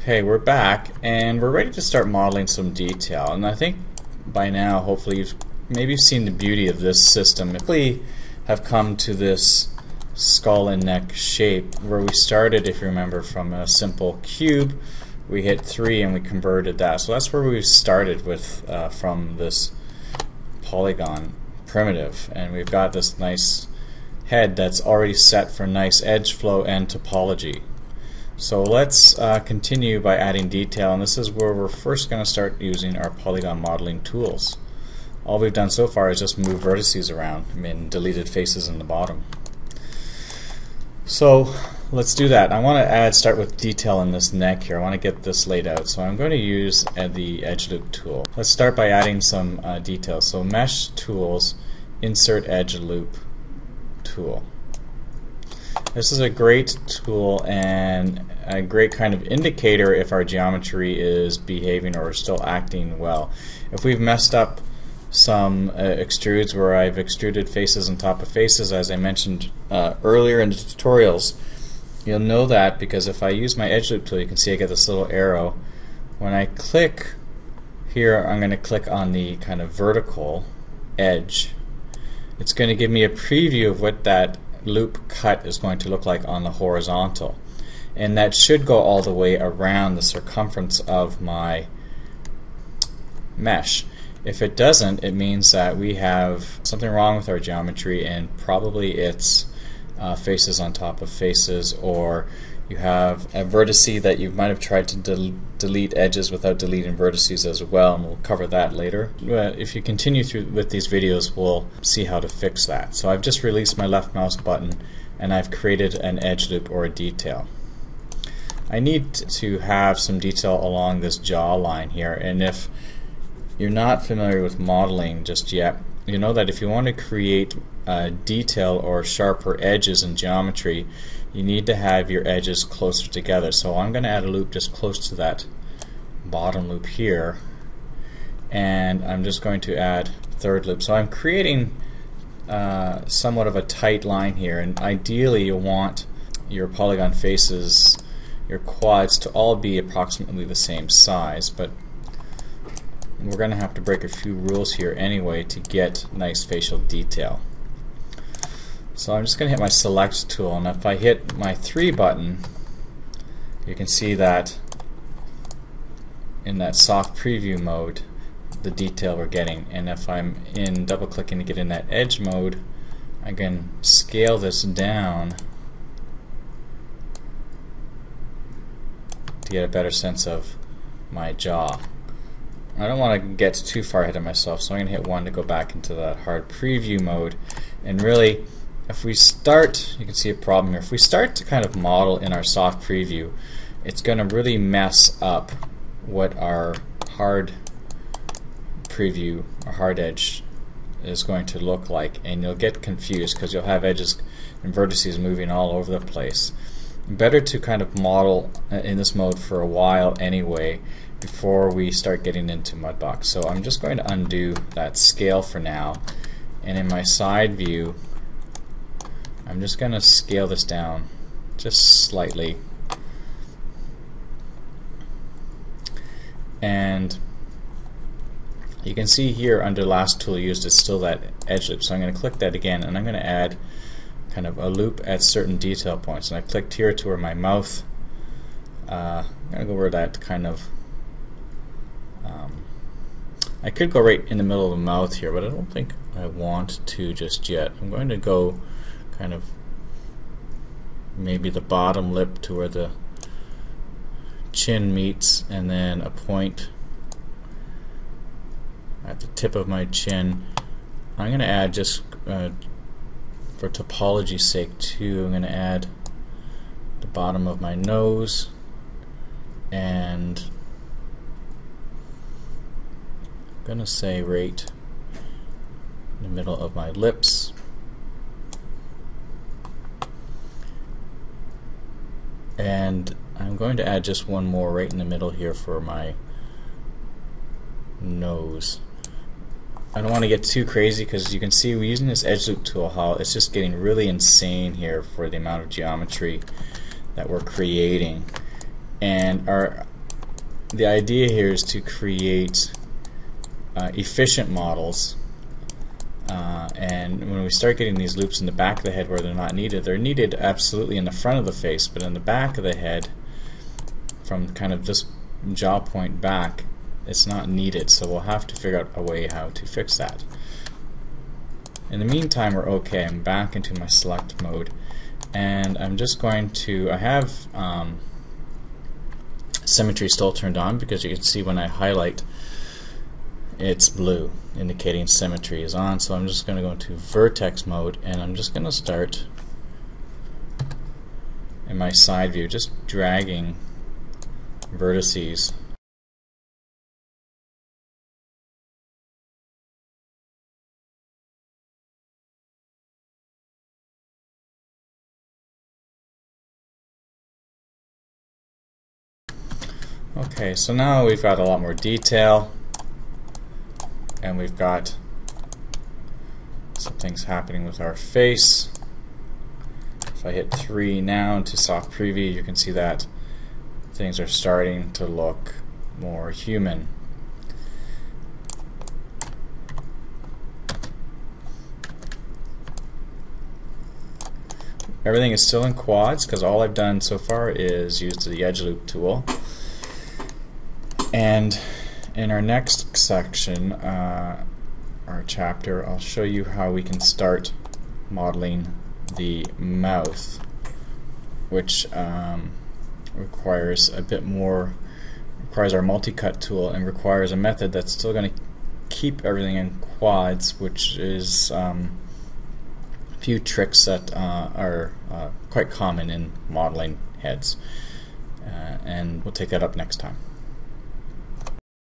Okay, we're back and we're ready to start modeling some detail, and I think by now hopefully you've maybe seen the beauty of this system. If we have come to this skull and neck shape where we started, if you remember, from a simple cube, we hit 3 and we converted that. So that's where we started with from this polygon primitive, and we've got this nice head that's already set for nice edge flow and topology. So let's continue by adding detail, and this is where we're first going to start using our polygon modeling tools. All we've done so far is just move vertices around and deleted faces in the bottom. So let's do that. I want to start with detail in this neck here. I want to get this laid out. So I'm going to use the edge loop tool. Let's start by adding some details. So mesh tools, insert edge loop tool. This is a great tool and a great kind of indicator if our geometry is behaving or still acting well. If we've messed up some extrudes where I've extruded faces on top of faces, as I mentioned earlier in the tutorials, you'll know that because if I use my edge loop tool, you can see I get this little arrow. When I click here, I'm going to click on the kind of vertical edge. It's going to give me a preview of what that loop cut is going to look like on the horizontal, and that should go all the way around the circumference of my mesh. If it doesn't, it means that we have something wrong with our geometry, and probably it's faces on top of faces, or you have a vertice that you might have tried to delete edges without deleting vertices as well, and we'll cover that later. If you continue through with these videos, we'll see how to fix that. So I've just released my left mouse button and I've created an edge loop or a detail. I need to have some detail along this jaw line here, and if you're not familiar with modeling just yet, you know that if you want to create detail or sharper edges in geometry, you need to have your edges closer together. So I'm going to add a loop just close to that bottom loop here, and I'm just going to add third loop. So I'm creating somewhat of a tight line here, and ideally you want your polygon faces, your quads, to all be approximately the same size, but we're going to have to break a few rules here anyway to get nice facial detail. So I'm just going to hit my select tool, and if I hit my 3 button, you can see that in that soft preview mode the detail we're getting, and if I'm in double clicking to get in that edge mode, I can scale this down to get a better sense of my jaw. I don't want to get too far ahead of myself, so I'm going to hit 1 to go back into that hard preview mode. And really, if we start, you can see a problem here. If we start to kind of model in our soft preview, it's going to really mess up what our hard preview or hard edge is going to look like, and you'll get confused because you'll have edges and vertices moving all over the place. Better to kind of model in this mode for a while anyway before we start getting into Mudbox. So I'm just going to undo that scale for now, and in my side view I'm just going to scale this down just slightly, and you can see here under last tool used is still that edge loop, so I'm going to click that again, and I'm going to add kind of a loop at certain detail points. And I clicked here to where my mouth, I'm going to go where that kind of, I could go right in the middle of the mouth here, but I don't think I want to just yet. I'm going to go kind of maybe the bottom lip to where the chin meets, and then a point at the tip of my chin. I'm going to add just for topology's sake too, I'm going to add the bottom of my nose, and I'm going to say right in the middle of my lips. And I'm going to add just one more right in the middle here for my nose. I don't want to get too crazy because you can see we're using this edge loop tool how it's just getting really insane here for the amount of geometry that we're creating. And our the idea here is to create efficient models, and when we start getting these loops in the back of the head where they're needed absolutely in the front of the face, but in the back of the head, from kind of this jaw point back, it's not needed, so we'll have to figure out a way how to fix that. In the meantime, we're okay. I'm back into my select mode, and I'm just going to, I have symmetry still turned on, because you can see when I highlight it's blue, indicating symmetry is on. So I'm just going to go into vertex mode, and I'm just going to start in my side view, just dragging vertices Okay, so now we've got a lot more detail, and we've got some things happening with our face. If I hit 3 now into soft preview, you can see that things are starting to look more human. Everything is still in quads because all I've done so far is use the edge loop tool. And in our next section, our chapter, I'll show you how we can start modeling the mouth, which requires a bit more, requires our multi-cut tool, and requires a method that's still going to keep everything in quads, which is a few tricks that are quite common in modeling heads. And we'll take that up next time.